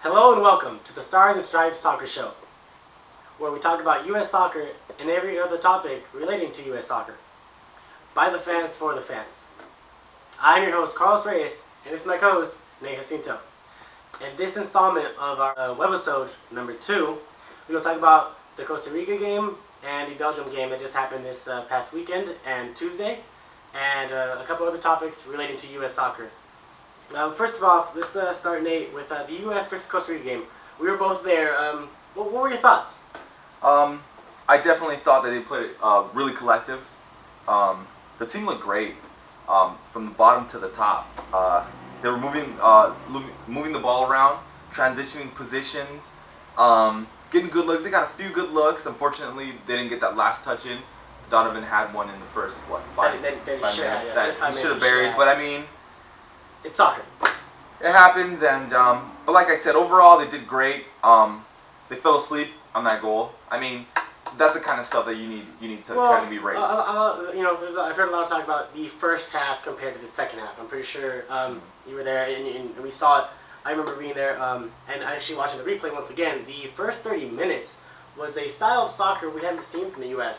Hello and welcome to the Stars and Stripes Soccer Show, where we talk about U.S. soccer and every other topic relating to U.S. soccer. By the fans, for the fans. I'm your host, Carlos Reyes, and this is my co-host, Nate Jacinto. In this installment of our Webisode number 2, we will talk about the Costa Rica game and the Belgium game that just happened this past weekend and Tuesday, and a couple other topics relating to U.S. soccer. First of all, let's start, Nate, with the U.S. versus Costa Rica game. We were both there. What were your thoughts? I definitely thought that they played really collective. The team looked great from the bottom to the top. They were moving the ball around, transitioning positions, getting good looks. They got a few good looks. Unfortunately, they didn't get that last touch in. Donovan had one in the first, five minutes that he should have buried. But I mean, it's soccer. It happens, and but like I said, overall they did great. They fell asleep on that goal. I mean, that's the kind of stuff that you need to kind of be raised. I've heard a lot of talk about the first half compared to the second half. I'm pretty sure you were there, and we saw it. I remember being there, and actually watching the replay once again. The first 30 minutes was a style of soccer we haven't seen from the U.S.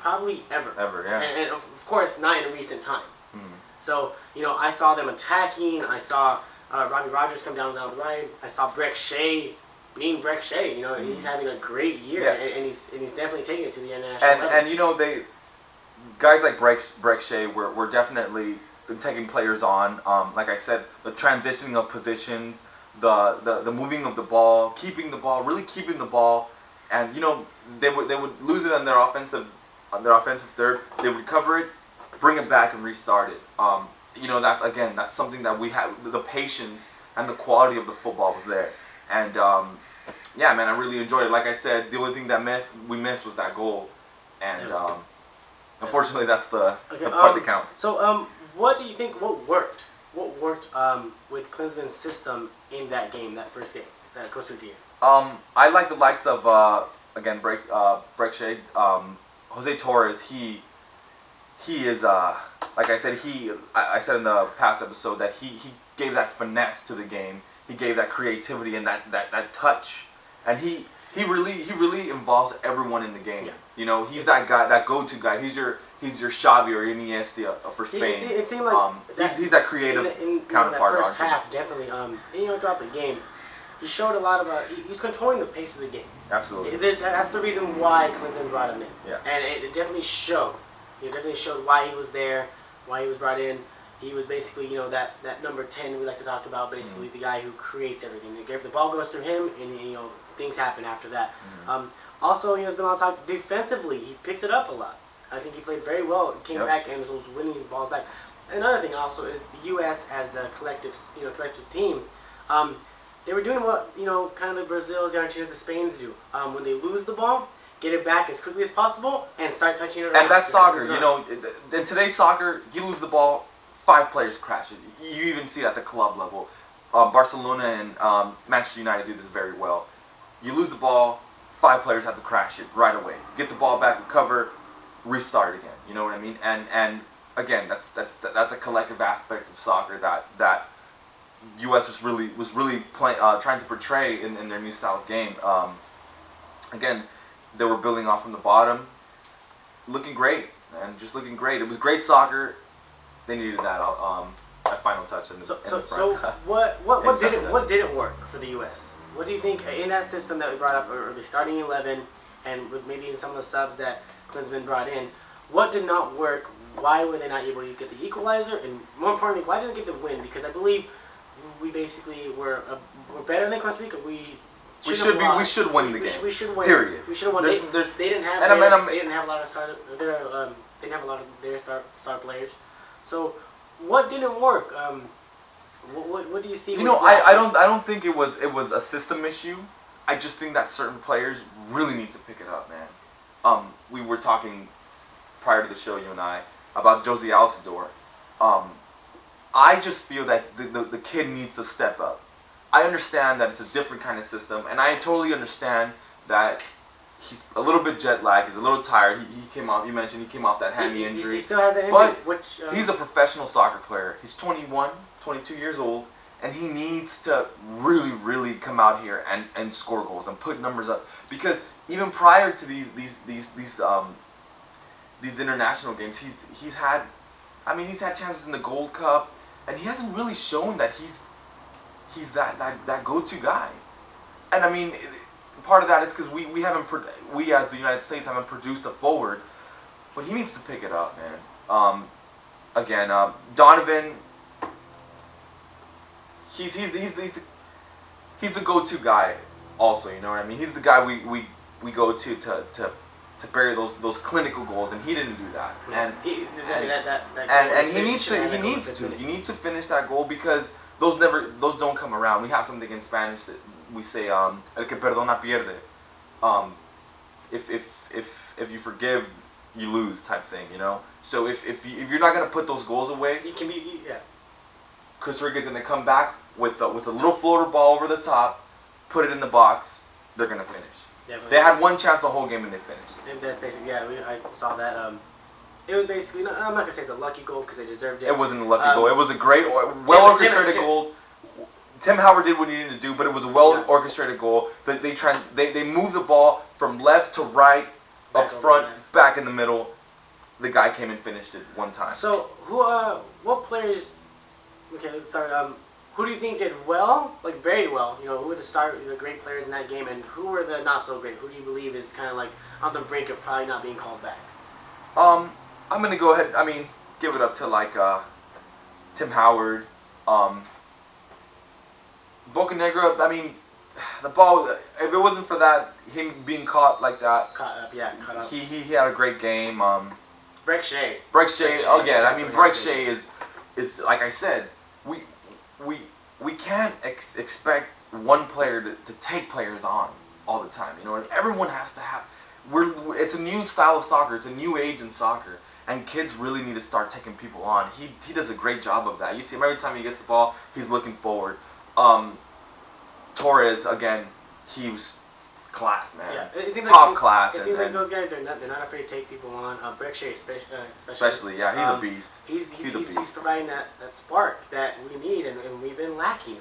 probably ever. Ever, yeah. And of course, not in recent time. Mm-hmm. So, I saw them attacking. I saw Robbie Rogers come down the right. I saw Breck Shea being Breck Shea. He's having a great year, yeah. and he's definitely taking it to the international level. And guys like Breck Shea were definitely taking players on. Like I said, the transitioning of positions, the moving of the ball, keeping the ball, really keeping the ball, and they would lose it on their offensive third. They would recover it, bring it back, and restart it. That's something that we had. The patience and the quality of the football was there. And yeah, man, I really enjoyed it. Like I said, the only thing that we missed was that goal. And unfortunately, that's the part that counts. So, what do you think? What worked? What worked with Klinsmann's system in that game, that first game, that Costa Rica game? I like the likes of Breck Shea, Jose Torres. He is like I said. I said in the past episode that he gave that finesse to the game. He gave that creativity and that touch, and he really involves everyone in the game. Yeah. He's that guy, that go-to guy. He's your Xavi or Iniesta for Spain. It seemed like he's that creative counterpart. That first half, definitely. Throughout the game, he showed a lot of he's controlling the pace of the game. Absolutely. That's the reason why Klinsmann brought him in. Yeah. And it definitely showed. It definitely showed why he was there, why he was brought in. He was basically, that number 10 we like to talk about, basically the guy who creates everything. The ball goes through him, and things happen after that. Also, there's been a lot of talk defensively. He picked it up a lot. I think he played very well. Came back and was winning balls back. Another thing also is the U.S. as a collective team. They were doing what kind of the Brazils, the Argentinas, the Spains do. When they lose the ball, get it back as quickly as possible and start touching it around. And that's soccer. In today's soccer, you lose the ball, 5 players crash it. You even see it at the club level. Barcelona and Manchester United do this very well. You lose the ball, 5 players have to crash it right away. Get the ball back, recover, restart again. You know what I mean? And again, that's a collective aspect of soccer that U.S. was really trying to portray in their new style of game. Again, they were building off from the bottom, looking great, and just looking great. It was great soccer. They needed that final touch in the front. So what didn't work for the U.S.? What do you think in that system that we brought up, or the starting 11, and with maybe some of the subs that Klinsmann brought in, what did not work? Why were they not able to get the equalizer? And more importantly, why didn't they get the win? Because I believe we basically were better than Costa Rica. We should win the game. We should win. Period. We should have won. They didn't have a lot of their star players. So what didn't work? What do you see? I don't think it was a system issue. I just think that certain players really need to pick it up, man. We were talking prior to the show, you and I, about Josie Altidore. I just feel that the kid needs to step up. I understand that it's a different kind of system, and I totally understand that he's a little bit jet lagged. He's a little tired. He came off. You mentioned he came off that hammy injury. He still has that injury, but he's a professional soccer player. He's 21, 22 years old, and he needs to really come come out here and score goals and put numbers up, because even prior to these international games, he's had chances in the Gold Cup, and he hasn't really shown that he's that go-to guy. And I mean, part of that is because we as the United States haven't produced a forward, but he needs to pick it up, man. Again, Donovan, he's the go-to guy. Also, you know what I mean? He's the guy we go to bury those clinical goals, and he didn't do that. And he needs to. You need to finish that goal, because those don't come around. We have something in Spanish that we say, el que perdona pierde. If you forgive, you lose, type thing, you know. So if you're not gonna put those goals away, it can be, yeah. Costa Rica's gonna come back with a little floater ball over the top, put it in the box. They're gonna finish. Definitely. They had one chance the whole game and they finished. That's basically, yeah. I saw that. It was basically, I'm not gonna say it's a lucky goal because they deserved it. It wasn't a lucky goal. It was a great, well-orchestrated goal. Tim Howard did what he needed to do, but it was a well-orchestrated goal. They moved the ball from left to right, up front, back in the middle. The guy came and finished it one time. So what players? Okay, sorry. Who do you think did well, like very well? You know, who were the great players in that game, and who were the not so great? Who do you believe is kind of like on the brink of probably not being called back? I'm gonna go ahead. Give it up to like Tim Howard, Bocanegra. The ball. If it wasn't for that, him being caught like that, caught up. He had a great game. Breck Shea again. Breck Shea is like I said. We can't expect one player to take players on all the time. You know, everyone has to have. It's a new style of soccer. It's a new age in soccer, and kids really need to start taking people on. He does a great job of that. You see him every time he gets the ball, he's looking forward. Torres, again, he was class, man. Yeah, top class. It seems like those guys, they're not afraid to take people on. Breck Shea especially, yeah, he's a beast. He's providing that spark that we need, and we've been lacking.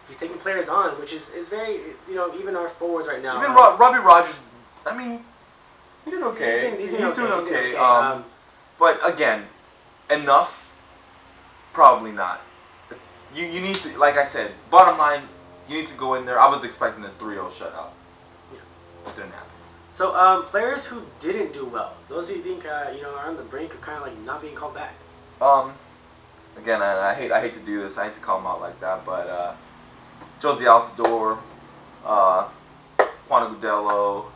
He's taking players on, which is very, you know, even our forwards right now. Even Robbie Rogers, he did okay. He's doing okay. But again, enough? Probably not. You need to, like I said, bottom line, you need to go in there. I was expecting a 3-0 shutout. Yeah. It didn't happen. So, players who didn't do well, those who you think are on the brink of kind of like not being called back. Again, I hate to do this. I hate to call them out like that, but Josie Altidore, Juan Agudelo,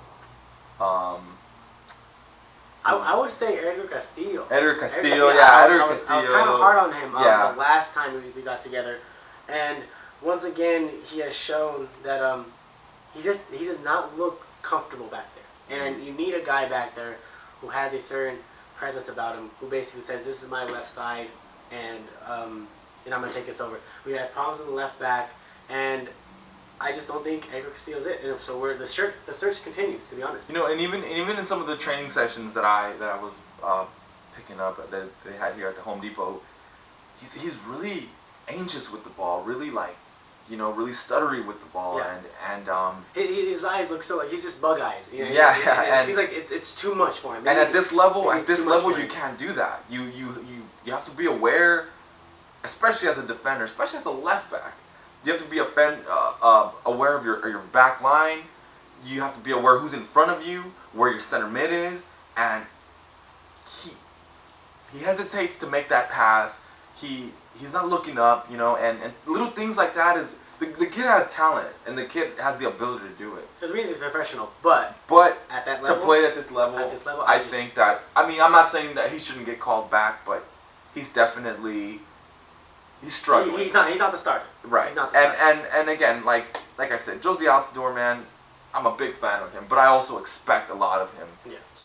I would say Edgar Castillo. Edgar Castillo. I was kind of hard on him the last time we got together, and once again he has shown that he does not look comfortable back there, and you need a guy back there who has a certain presence about him, who basically says, "This is my left side, and I'm going to take this over." We had problems in the left back, and I just don't think Edgar Castillo's it. And so the search continues, to be honest. You know, and even in some of the training sessions that I was picking up that they had here at the Home Depot, he's really anxious with the ball, really really stuttery with the ball, and his eyes look so like he's just bug-eyed. You know, and it seems like it's too much for him. And at this level, you can't do that. You have to be aware, especially as a defender, especially as a left back. You have to be aware of your back line. You have to be aware who's in front of you, where your center mid is, and he hesitates to make that pass. He's not looking up, and little things like that is the kid has talent, and the kid has the ability to do it. So the reason he's professional, but at that level, to play at this level, I think that I'm not saying that he shouldn't get called back, but he's definitely. He's struggling. He's not the starter. Right. He's not the starter. And again, like I said, Josie Altidore, man, I'm a big fan of him, but I also expect a lot of him. Yeah.